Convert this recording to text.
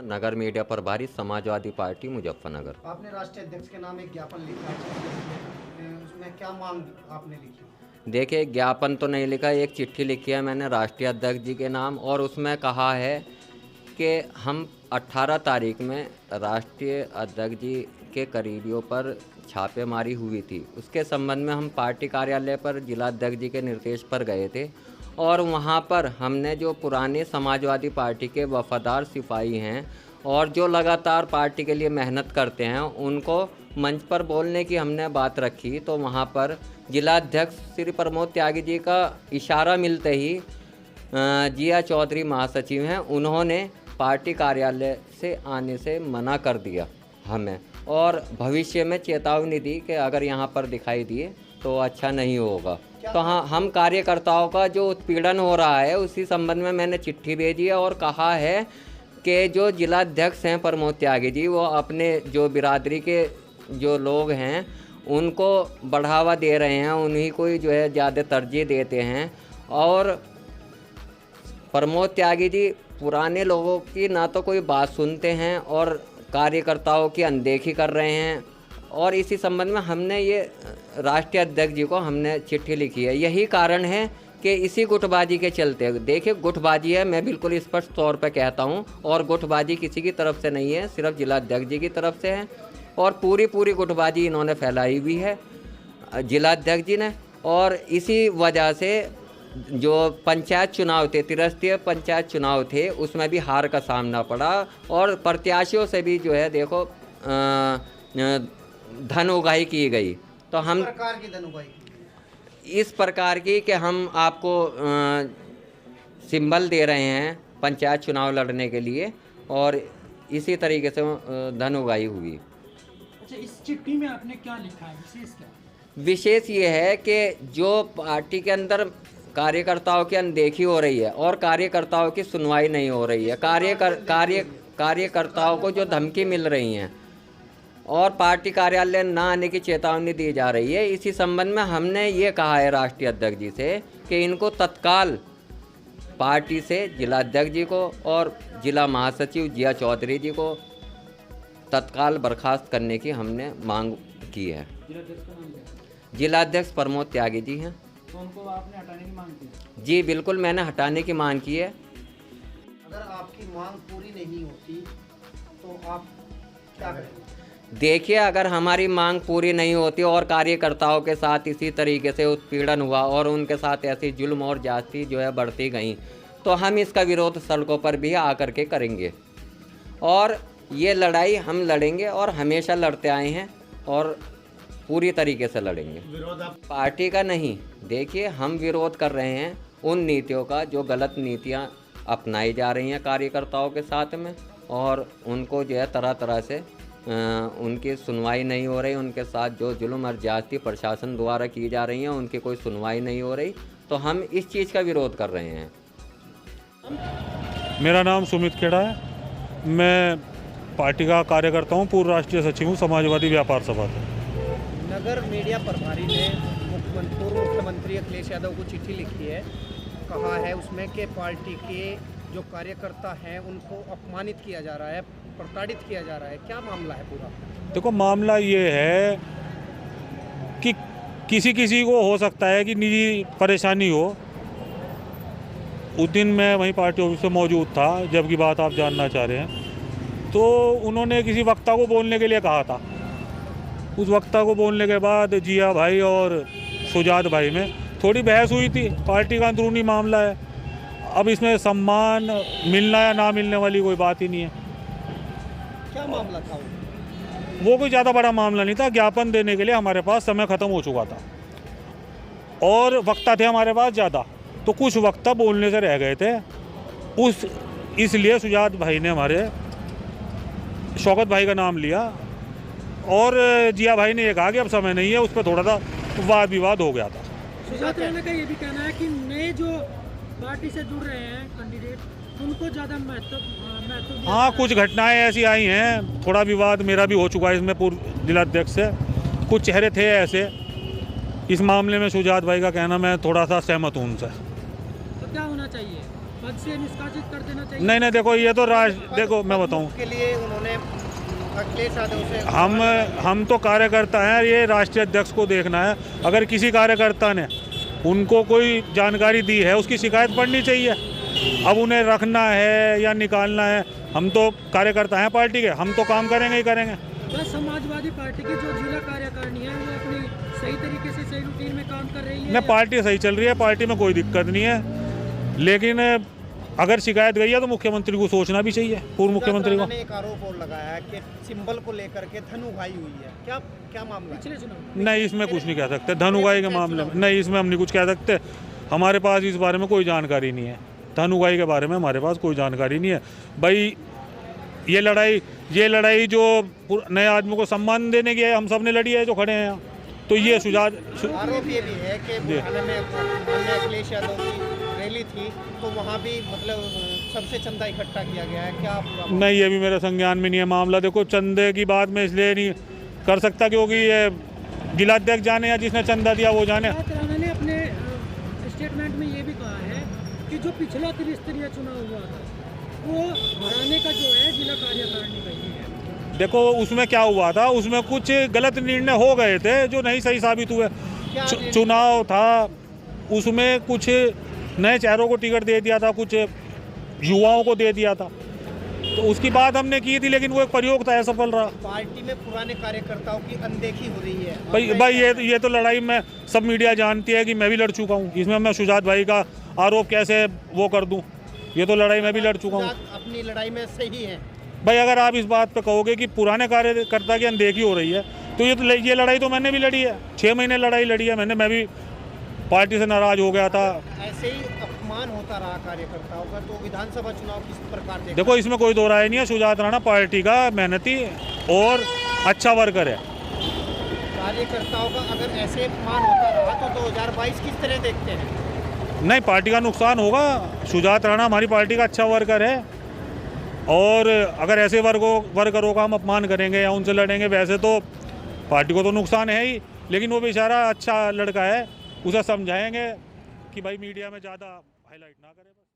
नगर media प्रभारी Samajwadi party Muzaffarnagar. आपने राष्ट्रीय अध्यक्ष के नाम एक ज्ञापन लिखा है, उसमें क्या मांग आपने लिखी? देखिए, ज्ञापन तो नहीं लिखा, एक चिट्ठी लिखी है मैंने राष्ट्रीय अध्यक्ष जी के नाम, और उसमें कहा है कि हम 18 तारीख में राष्ट्रीय अध्यक्ष जी के करीबियों पर छापेमारी हुई थी। उसके संबंध में हम पार्टी कार्यालय पर जिला अध्यक्ष जी के निर्देश पर गए थे, और वहाँ पर हमने जो पुराने समाजवादी पार्टी के वफादार सिपाही हैं और जो लगातार पार्टी के लिए मेहनत करते हैं, उनको मंच पर बोलने की हमने बात रखी। तो वहाँ पर जिला अध्यक्ष श्री प्रमोद त्यागी जी का इशारा मिलते ही जिया चौधरी महासचिव हैं, उन्होंने पार्टी कार्यालय से आने से मना कर दिया हमें, और भविष्य में चेतावनी दी कि अगर यहाँ पर दिखाई दिए तो अच्छा नहीं होगा। तो हाँ, हम कार्यकर्ताओं का जो उत्पीड़न हो रहा है उसी संबंध में मैंने चिट्ठी भेजी है और कहा है कि जो जिला अध्यक्ष हैं प्रमोद त्यागी जी, वो अपने जो बिरादरी के जो लोग हैं उनको बढ़ावा दे रहे हैं, उन्हीं को ही जो है ज़्यादा तरजीह देते हैं। और प्रमोद त्यागी जी पुराने लोगों की ना तो कोई बात सुनते हैं और कार्यकर्ताओं की अनदेखी कर रहे हैं, और इसी संबंध में हमने ये राष्ट्रीय अध्यक्ष जी को हमने चिट्ठी लिखी है। यही कारण है कि इसी गुटबाजी के चलते, देखिए गुटबाजी है, मैं बिल्कुल स्पष्ट तौर पे कहता हूँ, और गुटबाजी किसी की तरफ से नहीं है, सिर्फ जिला अध्यक्ष जी की तरफ से है, और पूरी गुटबाजी इन्होंने फैलाई हुई है जिला अध्यक्ष जी ने। और इसी वजह से जो पंचायत चुनाव थे, त्रिस्तरीय पंचायत चुनाव थे, उसमें भी हार का सामना पड़ा, और प्रत्याशियों से भी जो है देखो धन उगाही की गई। तो हम प्रकार की धन उगाही इस प्रकार की कि हम आपको सिंबल दे रहे हैं पंचायत चुनाव लड़ने के लिए, और इसी तरीके से धन उगाही हुई। अच्छा, इस चिट्ठी में आपने क्या लिखा है, विशेष क्या? विशेष ये है कि जो पार्टी के अंदर कार्यकर्ताओं की अनदेखी हो रही है और कार्यकर्ताओं की सुनवाई नहीं हो रही है, कार्यकर्ताओं को जो धमकी मिल रही हैं और पार्टी कार्यालय ना आने की चेतावनी दी जा रही है, इसी संबंध में हमने ये कहा है राष्ट्रीय अध्यक्ष जी से कि इनको तत्काल पार्टी से जिला अध्यक्ष जी को और जिला महासचिव जिया चौधरी जी को तत्काल बर्खास्त करने की हमने मांग की है। जिला अध्यक्ष प्रमोद त्यागी जी हैं। तो उनको आपने हटाने की मांग की? जी बिल्कुल, मैंने हटाने की मांग की है। अगर आपकी मांग पूरी नहीं होती तो आप क्या करेंगे? देखिए, अगर हमारी मांग पूरी नहीं होती और कार्यकर्ताओं के साथ इसी तरीके से उत्पीड़न हुआ और उनके साथ ऐसी जुल्म और ज्यादती जो है बढ़ती गई, तो हम इसका विरोध सड़कों पर भी आकर के करेंगे, और ये लड़ाई हम लड़ेंगे और हमेशा लड़ते आए हैं और पूरी तरीके से लड़ेंगे। विरोध आप पार्टी का नहीं, देखिए हम विरोध कर रहे हैं उन नीतियों का जो गलत नीतियां अपनाई जा रही हैं कार्यकर्ताओं के साथ में, और उनको जो है तरह तरह से उनकी सुनवाई नहीं हो रही, उनके साथ जो जुल्म और ज्यादती प्रशासन द्वारा की जा रही हैं उनकी कोई सुनवाई नहीं हो रही, तो हम इस चीज़ का विरोध कर रहे हैं। मेरा नाम सुमित खेड़ा है, मैं पार्टी का कार्यकर्ता हूँ, पूर्व राष्ट्रीय सचिव हूँ समाजवादी व्यापार सभा से। नगर मीडिया प्रभारी ने पूर्व मुख्यमंत्री अखिलेश यादव को चिट्ठी लिखी है, कहा है उसमें कि पार्टी के जो कार्यकर्ता हैं उनको अपमानित किया जा रहा है, प्रताड़ित किया जा रहा है। क्या मामला है पूरा? देखो, मामला ये है कि किसी को हो सकता है कि निजी परेशानी हो। उस दिन मैं वहीं पार्टी ऑफिस में मौजूद था, जबकि बात आप जानना चाह रहे हैं, तो उन्होंने किसी वक्ता को बोलने के लिए कहा था। उस वक्ता को बोलने के बाद जिया भाई और सुजात भाई में थोड़ी बहस हुई थी। पार्टी का अंदरूनी मामला है, अब इसमें सम्मान मिलना या ना मिलने वाली कोई बात ही नहीं है। क्या मामला था वो कोई ज़्यादा बड़ा मामला नहीं था। ज्ञापन देने के लिए हमारे पास समय ख़त्म हो चुका था और वक्ता थे हमारे पास ज़्यादा, तो कुछ वक्ता बोलने से रह गए थे। इसलिए सुजात भाई ने हमारे शौकत भाई का नाम लिया, और जिया भाई ने ये कहा कि अब समय नहीं है, उस पर थोड़ा सा वाद विवाद हो गया था। सुजात राणा का ये भी कहना है कि नए जो पार्टी से जुड़ रहे हैं कैंडिडेट, उनको ज़्यादा महत्व हाँ, कुछ घटनाएं ऐसी आई हैं, थोड़ा विवाद मेरा भी हो चुका है इसमें पूर्व जिला अध्यक्ष से। कुछ चेहरे थे ऐसे, इस मामले में सुजात भाई का कहना मैं थोड़ा सा सहमत हूँ उनसे। तो क्या होना चाहिए? पद से निष्कासित कर देना चाहिए? नहीं नहीं, देखो ये तो देखो मैं बताऊं, के लिए उन्होंने अखिलेश यादव से हम तो कार्यकर्ता हैं, ये राष्ट्रीय अध्यक्ष को देखना है। अगर किसी कार्यकर्ता ने उनको कोई जानकारी दी है उसकी शिकायत पड़नी चाहिए। अब उन्हें रखना है या निकालना है, हम तो कार्यकर्ता हैं पार्टी के, हम तो काम करेंगे ही करेंगे। क्या समाजवादी पार्टी की जो जिला कार्यकारिणी है वो अपनी सही तरीके से सही रूटीन में काम कर रही है? नहीं, पार्टी सही चल रही है, पार्टी में कोई दिक्कत नहीं है, लेकिन अगर शिकायत गई है तो मुख्यमंत्री को सोचना भी चाहिए, पूर्व मुख्यमंत्री को। एक आरोप और लगाया है कि सिंबल को लेकर के धन उगाई हुई है, क्या मामला है? पिछले चुनाव नहीं, इसमें कुछ नहीं कह सकते धन उगाई के मामले में, नहीं इसमें हम नहीं कुछ कह सकते। हमारे पास इस बारे में कोई जानकारी नहीं है, धन उगाई के बारे में हमारे पास कोई जानकारी नहीं है। भाई ये लड़ाई जो नए आदमी को सम्मान देने की है, हम सब ने लड़ी है जो खड़े हैं यहाँ। तो ये आरोप ये भी है कि बुढ़ाने में माननीय अखिलेश यादव की रैली थी तो वहाँ भी मतलब सबसे चंदा इकट्ठा किया गया है, क्या आप? नहीं, ये भी मेरे संज्ञान में नहीं है मामला। देखो चंदे की बात मैं इसलिए नहीं कर सकता क्योंकि ये जिलाध्यक्ष जाने या जिसने चंदा दिया वो जाने। राणा ने अपने स्टेटमेंट में ये भी कहा है कि जो पिछला त्रिस्तरीय चुनाव हुआ था वो हराने का जो है जिला कार्यकारिणी का ही है। देखो उसमें क्या हुआ था, उसमें कुछ गलत निर्णय हो गए थे जो नहीं सही साबित हुए। चुनाव था, उसमें कुछ नए चेहरों को टिकट दे दिया था, कुछ युवाओं को दे दिया था, तो उसकी बात हमने की थी, लेकिन वो एक प्रयोग था, असफल रहा। पार्टी में पुराने कार्यकर्ताओं की अनदेखी हो रही है भाई ये तो लड़ाई में सब मीडिया जानती है कि मैं भी लड़ चुका हूँ। इसमें मैं शुजात भाई का आरोप कैसे वो कर दूँ, ये तो लड़ाई में भी लड़ चुका हूँ। अपनी लड़ाई में सही है भाई, अगर आप इस बात पे कहोगे कि पुराने कार्यकर्ता की अनदेखी हो रही है तो ये लड़ाई तो मैंने भी लड़ी है, 6 महीने लड़ाई लड़ी है मैंने, मैं भी पार्टी से नाराज हो गया था। ऐसे ही अपमान होता रहा कार्यकर्ताओं का, तो विधानसभा चुनाव किस प्रकार देखो इसमें कोई दो राय नहीं है, शुजात राणा पार्टी का मेहनती और अच्छा वर्कर है। कार्यकर्ताओं का अगर ऐसे अपमान होता रहा तो 2022 किस तरह देखते हैं? नहीं, पार्टी का नुकसान होगा। शुजात राणा हमारी पार्टी का अच्छा वर्कर है, और अगर ऐसे वर्करों का हम अपमान करेंगे या उनसे लड़ेंगे वैसे तो पार्टी को तो नुकसान है ही, लेकिन वो बेचारा अच्छा लड़का है, उसे समझाएंगे कि भाई मीडिया में ज़्यादा हाईलाइट ना करे।